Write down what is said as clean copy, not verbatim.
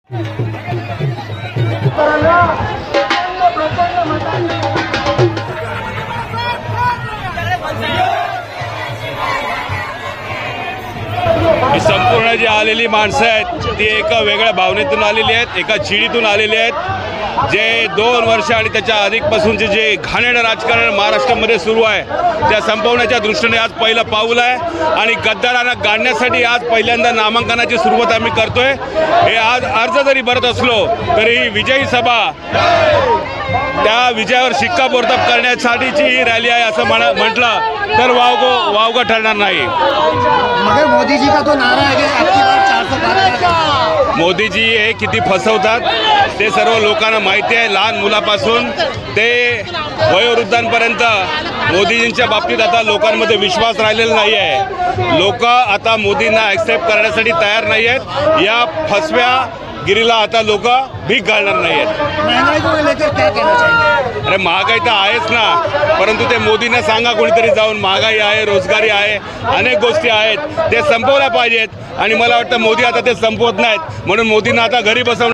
ही संपूर्ण जी आलेली माणसं आहेत ती एका वेगळ्या भावनेतून आलेली आहेत, एका चिडीतून आलेली आहेत। जे 2 वर्ष आणि त्याच्या अधिकपासूनचे जे घाणेरडं राजकारण महाराष्ट्रामध्ये सुरू आहे त्या संपवण्याच्या दृष्टीने आज पहिलं पाऊल आहे आणि गद्दारांना गाडण्यासाठी आज पहिल्यांदा नामांकनाची सुरुवात आम्ही करतोय। हे आज अर्ज जरी भरत असलो तरी ही विजयी सभा त्या विजयावर शिक्कामोर्तब करण्यासाठीची ही रॅली आहे असं म्हटलं तर वावगं ठरणार नाही। मगर मोदी जी का तो नारा है कि आपकी बार 412 मोदीजी हे किती फसवतात ते सर्व लोकांना माहिती आहे। लहान मुलापासून ते वयोवृद्धांपर्यंत मोदीजींच्या बाबतीत आता लोकांमध्ये विश्वास राहिलेला नाही आहे। लोक आता मोदींना ॲक्सेप्ट करण्यासाठी तयार नाही आहेत। या फसव्या गिरीला आता लोक भीक घालणार नाही आहेत। महंगाई को लेकर क्या कहना चाहिए? अरे महागाई तर आहेच ना, परंतु ते मोदींना सांगा कोणीतरी जाऊन महागाई आहे, रोजगारी आहे, अनेक गोष्टी आहेत ते संपवल्या पाहिजेत आणि मला वाटतं मोदी आता ते संपवत नाहीत म्हणून मोदींना आता घरी बसवणं